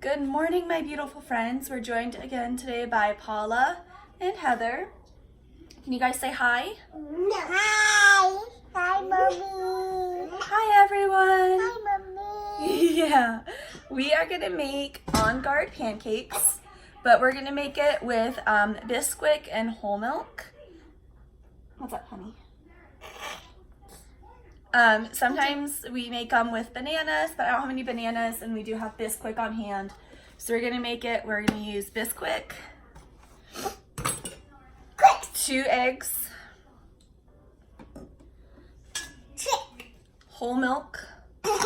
Good morning, my beautiful friends. We're joined again today by Paula and Heather. Can you guys say hi? Hi. Hi, Mommy. Hi, everyone. Hi, Mommy. Yeah, we are gonna make On Guard pancakes, but we're gonna make it with Bisquick and whole milk. What's up, honey? Sometimes we make them with bananas, but I don't have any bananas, and we do have Bisquick on hand. So we're gonna make it, we're gonna use Bisquick, 2 eggs, whole milk. Just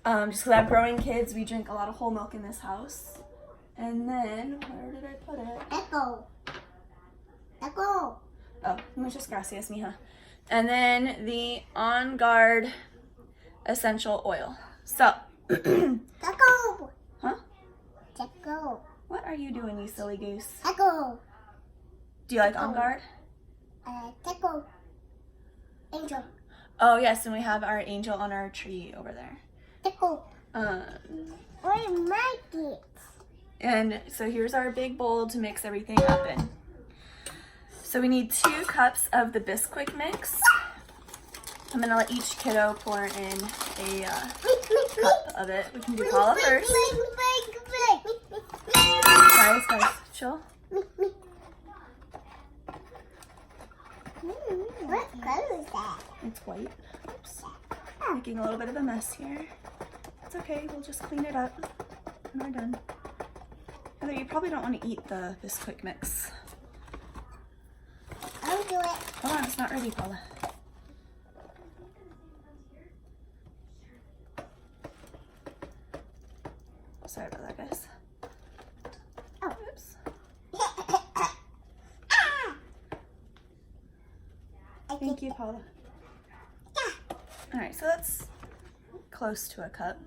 because I have growing kids, we drink a lot of whole milk in this house. And then, where did I put it? Echo. Oh, muchas gracias, mija. And then the On Guard essential oil. So, Echo. huh? Echo. What are you doing, you silly goose? Echo. Do you like On Guard? Echo. Angel. Oh yes, and we have our angel on our tree over there. Echo. Where my kids? And so here's our big bowl to mix everything up in. So we need 2 cups of the Bisquick mix. I'm gonna let each kiddo pour in a cup of it. We can do Paula first. Guys, chill. What color is that? It's white. Oops. Making a little bit of a mess here. It's okay, we'll just clean it up and we're done. Heather, you probably don't want to eat the Bisquick mix. I'll do it. Hold on, it's not ready, Paula. Sorry about that, guys. Oh. Oops. Thank you, Paula. All right, so that's close to a cup.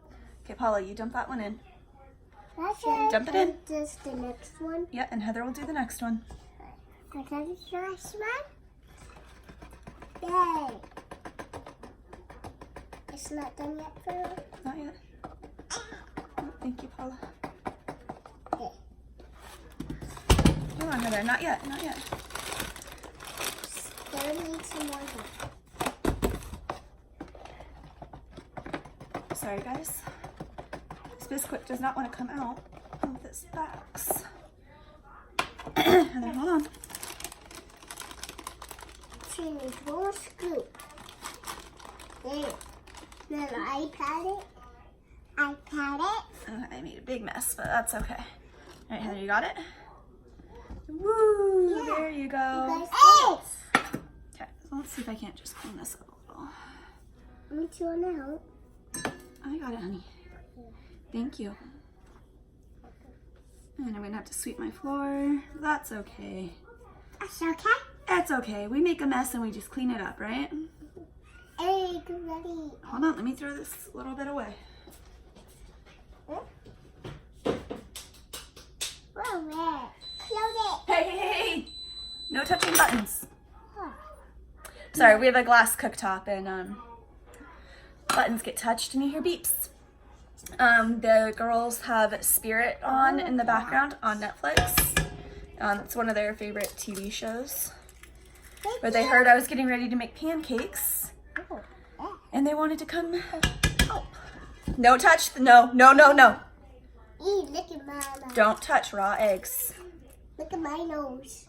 Okay, Paula, you dump that one in. Dump it in. This the next one. Yeah, and Heather will do the next one. Can I do the last one? Yay. It's not done yet for you? Not yet. Oh, thank you, Paula. Okay. Come on, Heather. Not yet. Not yet. Still need some more help. Sorry, guys. This Bisquick does not want to come out of this box. Heather, hold on. She needs one more scoop. There. Then I pat it. I made a big mess, but that's okay. All right, Heather, you got it? Woo! Yeah. There you go. Hey! Okay, so let's see if I can't just clean this up a little. Me too now. I got it, honey. Thank you. And I'm gonna have to sweep my floor. That's okay. That's okay. It's okay. We make a mess and we just clean it up, right? Egg ready. Hold on, let me throw this little bit away. Whoa, where? Close it. Hey! No touching buttons. Huh. Sorry, we have a glass cooktop and buttons get touched and you hear beeps. The girls have Spirit on in the background on Netflix. It's one of their favorite TV shows. But they heard I was getting ready to make pancakes and they wanted to come help. No touch, no. Look at mama. Don't touch raw eggs. Look at my nose.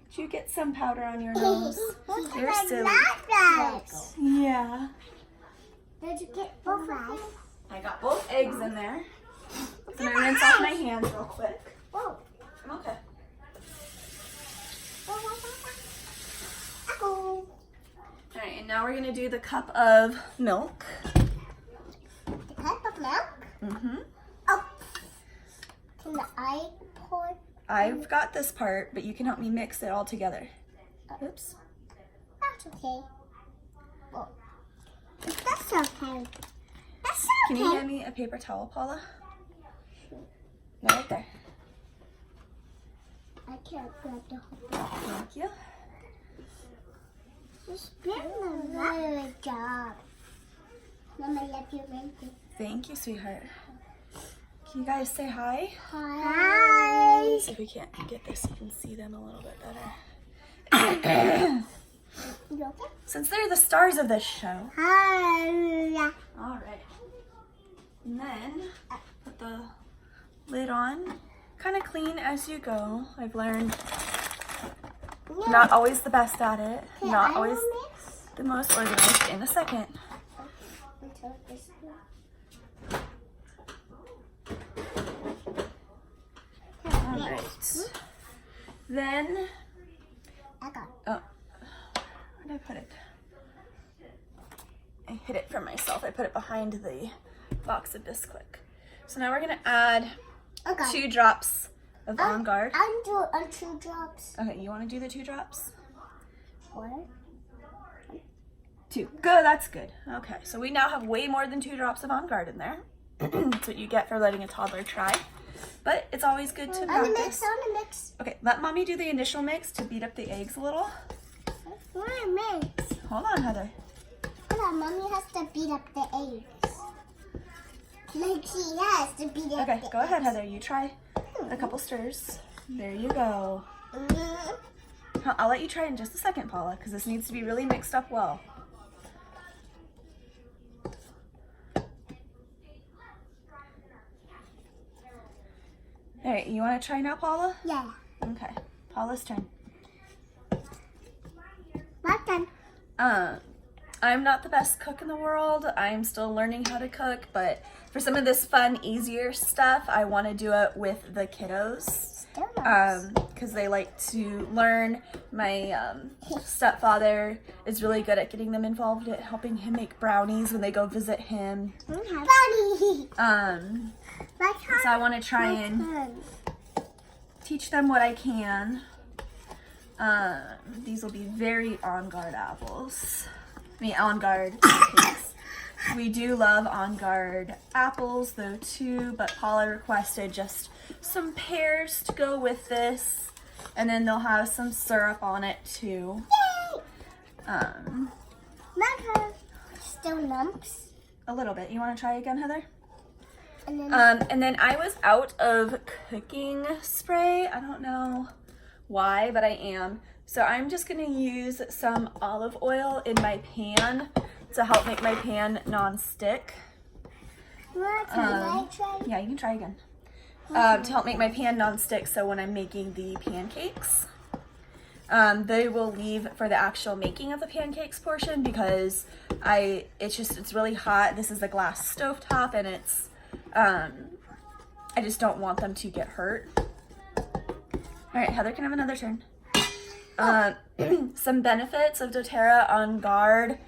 Did you get some powder on your nose? You're silly. Eggs. Yeah. Did you get both eggs? I got both eggs in there. I'm gonna rinse off my hands real quick. Whoa. I'm okay. Oh. All right, and now we're gonna do the cup of milk. The cup of milk? Mm-hmm. Oh. Can I pour? I've got this part, but you can help me mix it all together. Oops. That's okay. Oh. That's okay. That's okay. Can you hand me a paper towel, Paula? No, right there. I can't grab the whole thing. Thank you. Just did a very good job. Mama, let you rinse it. Thank you, sweetheart. Can you guys say hi? Hi. Let's see if we can't get this so you can see them a little bit better. You okay? Since they're the stars of this show. Hi. All right. And then put the lid on. Kind of clean as you go. I've learned not always the best at it. Not always the most organized. In a second. All right. Then, I got it. oh, where did I put it? I hid it from myself. I put it behind the box of Bisquick. So now we're gonna add Okay. 2 drops of On Guard. I'm doing 2 drops. Okay, you want to do the 2 drops? 1. 2. Good, that's good. Okay, so we now have way more than 2 drops of On Guard in there. That's what you get for letting a toddler try. But it's always good to On the practice. mix, on the mix. Okay, let mommy do the initial mix to beat up the eggs a little. On the mix. Hold on, Heather. Hold on, Mommy has to beat up the eggs. Like she has to beat up Okay, the go ahead, Heather. You try a couple stirs. There you go. I'll let you try in just a second, Paula, because this needs to be really mixed up well. All right, you want to try now, Paula? Yeah. Okay, Paula's turn. My turn. I'm not the best cook in the world. I'm still learning how to cook, but for some of this fun, easier stuff, I want to do it with the kiddos. Because they like to learn. My stepfather is really good at getting them involved at helping him make brownies when they go visit him. Bunny. So I want to try and teach them what I can. These will be very On Guard apples. I mean, On Guard pancakes. We do love On Guard apples though too, but Paula requested just some pears to go with this, and then they'll have some syrup on it too. My turn. Still lumps. A little bit. You want to try again, Heather? And then And then I was out of cooking spray. I don't know why, but I am. So I'm just gonna use some olive oil in my pan to help make my pan non-stick. my turn. I try. Yeah, you can try again. To help make my pan non-stick, so when I'm making the pancakes, they will leave for the actual making of the pancakes portion because it's really hot. This is a glass stovetop, and it's I just don't want them to get hurt. All right, Heather can have another turn. Some benefits of doTERRA On Guard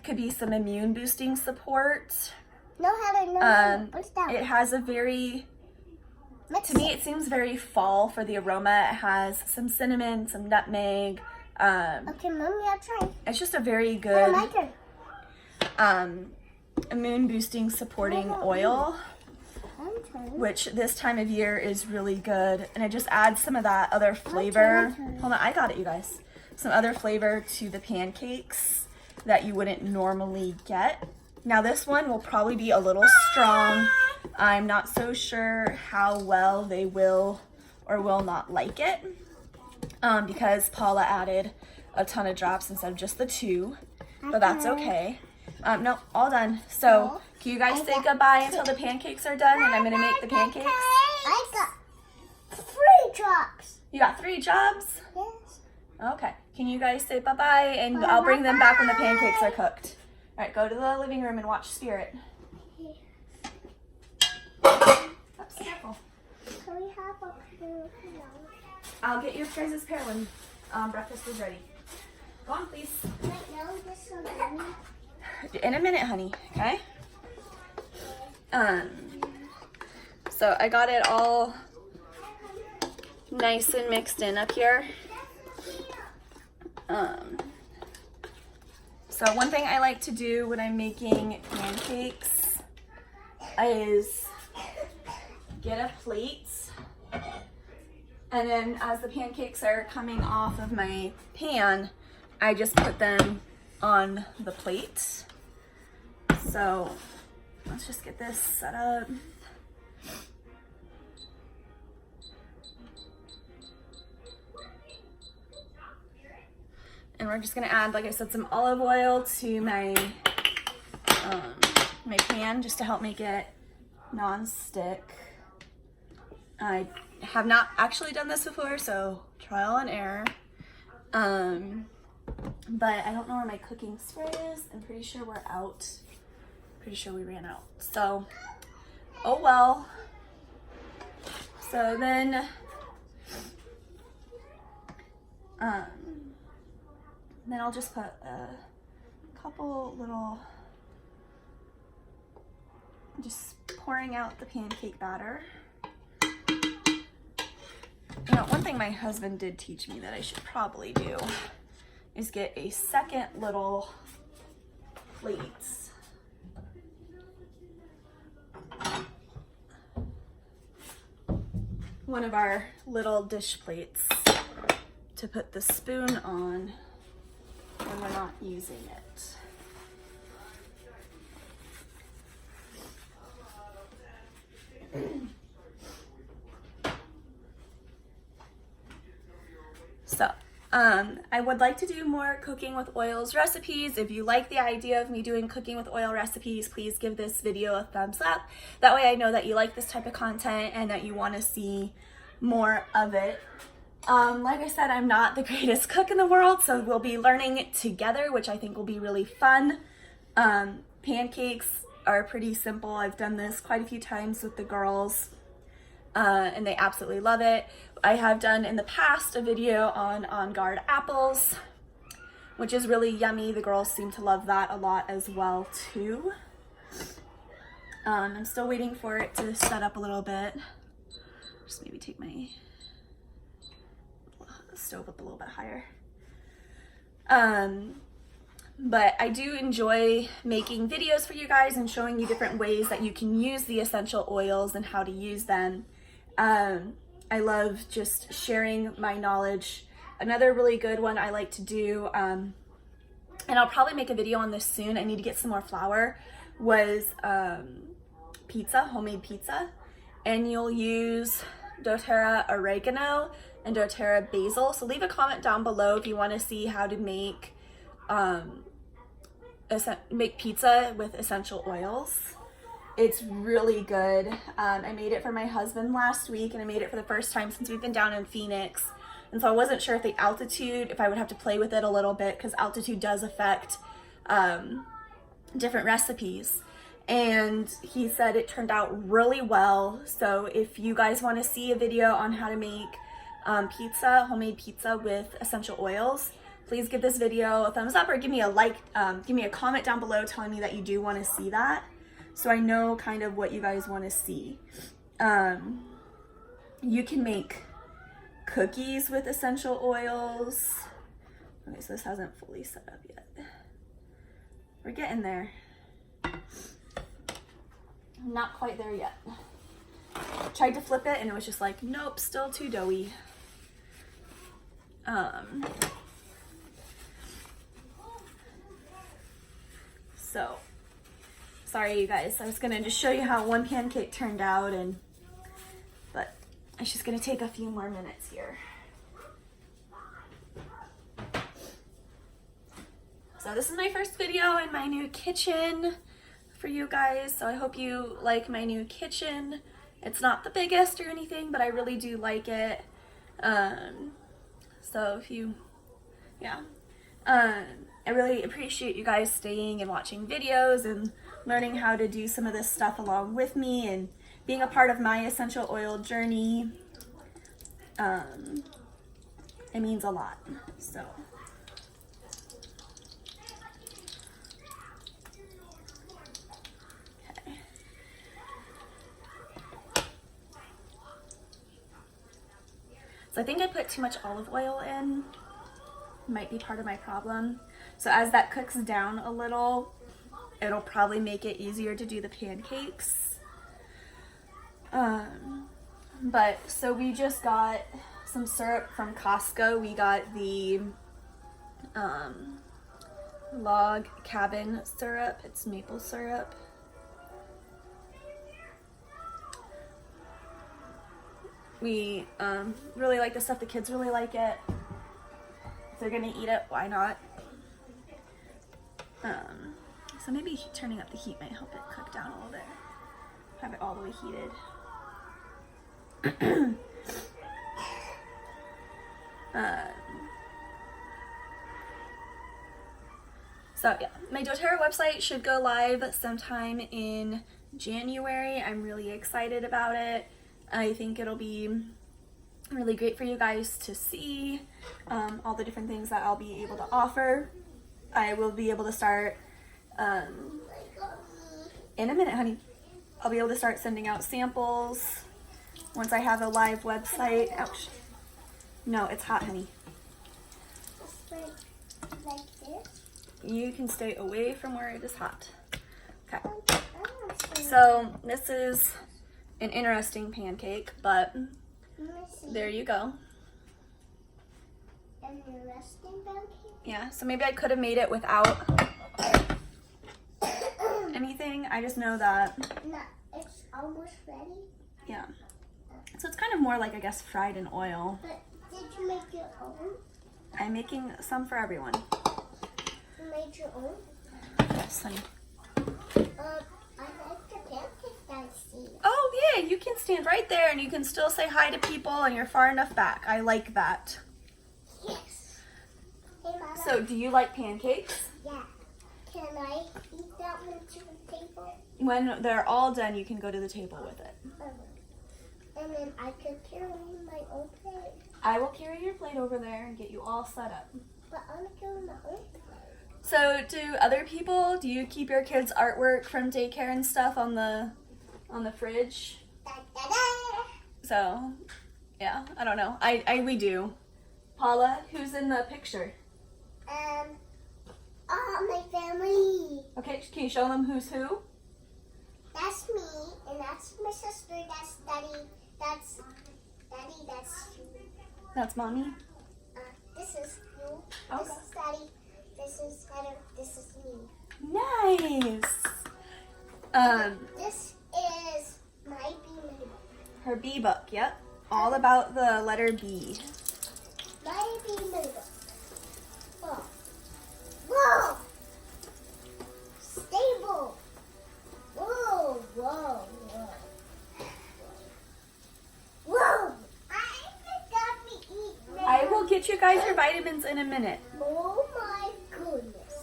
could be some immune boosting support. No, Heather, no. What's that? It has a very, Mix to me it seems very fall for the aroma. It has some cinnamon, some nutmeg. Okay, Mommy, I'll try. It's just a very Oh, good my turn. immune boosting supporting oil, I'm trying. which this time of year is really good, and it just adds some of that other flavor. Hold on, I got it, you guys. Some other flavor to the pancakes that you wouldn't normally get. Now this one will probably be a little strong. I'm not so sure how well they will or will not like it because Paula added a ton of drops instead of just the 2, but that's okay. No, all done. So can you guys say goodbye until the pancakes are done, and I'm gonna make the pancakes? I got 3 drops. You got 3 jobs? Yes. Okay. Can you guys say bye-bye, and I'll bring them back when the pancakes are cooked. All right, go to the living room and watch Spirit. Oops, careful. Can we have a pear? I'll get your guys' pear when breakfast is ready. Go on, please. Right now, this one. In a minute, honey, okay? So I got it all nice and mixed in up here. So one thing I like to do when I'm making pancakes is get a plate, and then as the pancakes are coming off of my pan, I just put them on the plate. So Let's just get this set up. And we're just gonna add, like I said, some olive oil to my my pan just to help make it non-stick. I have not actually done this before, so trial and error. But I don't know where my cooking spray is. I'm pretty sure we're out. Pretty sure we ran out. So, oh well. So then, I'll just put a couple little, just pouring out the pancake batter. You know, one thing my husband did teach me that I should probably do is get a second little plate. One of our little dish plates to put the spoon on when we're not using it. So, I would like to do more cooking with oils recipes. If you like the idea of me doing cooking with oil recipes, please give this video a thumbs up. That way I know that you like this type of content and that you want to see more of it. Like I said, I'm not the greatest cook in the world, so we'll be learning it together, which I think will be really fun. Pancakes are pretty simple. I've done this quite a few times with the girls, and they absolutely love it. I have done in the past a video on Guard apples, which is really yummy. The girls seem to love that a lot as well too. I'm still waiting for it to set up a little bit. Just maybe take my stove up a little bit higher. But I do enjoy making videos for you guys and showing you different ways that you can use the essential oils and how to use them. I love just sharing my knowledge. Another really good one I like to do, and I'll probably make a video on this soon, I need to get some more flour, was pizza, homemade pizza. And you'll use doTERRA oregano and doTERRA basil. So leave a comment down below if you want to see how to make pizza with essential oils. It's really good. I made it for my husband last week, and I made it for the first time since we've been down in Phoenix. And so I wasn't sure if the altitude, if I would have to play with it a little bit, because altitude does affect different recipes. And he said it turned out really well. So if you guys want to see a video on how to make pizza, homemade pizza with essential oils, please give this video a thumbs up or give me a like, give me a comment down below telling me that you do want to see that, so I know kind of what you guys want to see. You can make cookies with essential oils. Okay, so this hasn't fully set up yet. We're getting there. Not quite there yet. Tried to flip it and it was just like, nope, still too doughy. So, sorry you guys, I was gonna just show you how one pancake turned out, but it's just gonna take a few more minutes here. So this is my first video in my new kitchen for you guys, so I hope you like my new kitchen. It's not the biggest or anything, but I really do like it. So if you, yeah. I really appreciate you guys staying and watching videos and learning how to do some of this stuff along with me and being a part of my essential oil journey. It means a lot, so. Okay. So I think I put too much olive oil in. Might be part of my problem. So as that cooks down a little, it'll probably make it easier to do the pancakes. But so we just got some syrup from Costco. We got the log cabin syrup. It's maple syrup. We really like the stuff. The kids really like it. If they're gonna eat it, why not? So maybe turning up the heat might help it cook down a little bit. Have it all the way heated. So yeah, my doTERRA website should go live sometime in January. I'm really excited about it. I think it'll be really great for you guys to see all the different things that I'll be able to offer. I will be able to start in a minute, honey. I'll be able to start sending out samples once I have a live website. Ouch. No, it's hot, honey. Like this? You can stay away from where it is hot. Okay. So this is an interesting pancake, but there you go. An interesting pancake? Yeah, so maybe I could have made it without anything. I just know that. No, it's almost ready. Yeah. So it's kind of more like, I guess, fried in oil. But did you make your own? I'm making some for everyone. You made your own? Yes, honey. I like the pancake I see. Oh, yeah, you can stand right there and you can still say hi to people and you're far enough back. I like that. Yes. Hey, Mama. So, do you like pancakes? Yeah. Can I eat that one to the table? When they're all done, you can go to the table with it. And then I can carry my own plate. I will carry your plate over there and get you all set up. But I'm carrying my own plate. So, do other people, do you keep your kids' artwork from daycare and stuff on the fridge? Da, da, da. So, yeah, I don't know. We do. Paula, who's in the picture? My family. Okay, can you show them who's who? That's me, and that's my sister. That's Daddy. That's Daddy. That's you. That's Mommy. This is you. Okay. This is Daddy. This is Heather. This is me. Nice. This is my B book. Her B book, yep. All about the letter B. My B book. Whoa. Whoa. Stable. Whoa, whoa, whoa. Whoa. I forgot to eat now. I will get you guys your vitamins in a minute. Oh my goodness.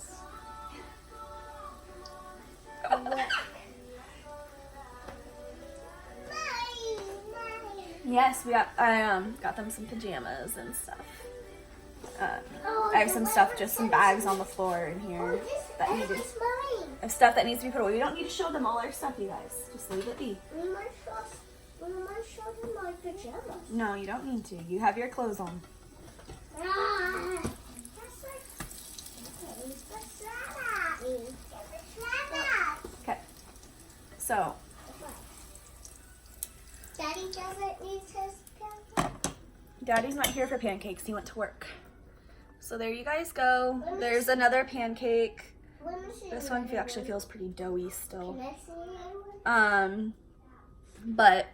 Yes, I got them some pajamas and stuff. I have some stuff, just some bags on the floor in here that needed. Of stuff that needs to be put away. We don't need to show them all our stuff, you guys. Just leave it be. We might show them my pajamas. No, you don't need to. You have your clothes on. Okay. So. Daddy doesn't need his pancakes. Daddy's not here for pancakes. He went to work. So there you guys go. There's another pancake. This one actually feels pretty doughy still. Can I see one? But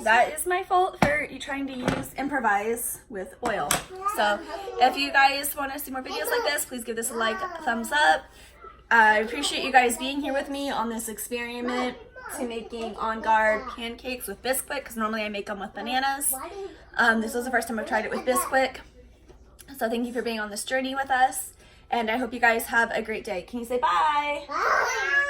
that is my fault for you trying to improvise with oil. So if you guys want to see more videos like this, please give this a like, a thumbs up. I appreciate you guys being here with me on this experiment to making On Guard pancakes with Bisquick, because normally I make them with bananas. This was the first time I've tried it with Bisquick. So thank you for being on this journey with us, and I hope you guys have a great day. Can you say bye? Bye.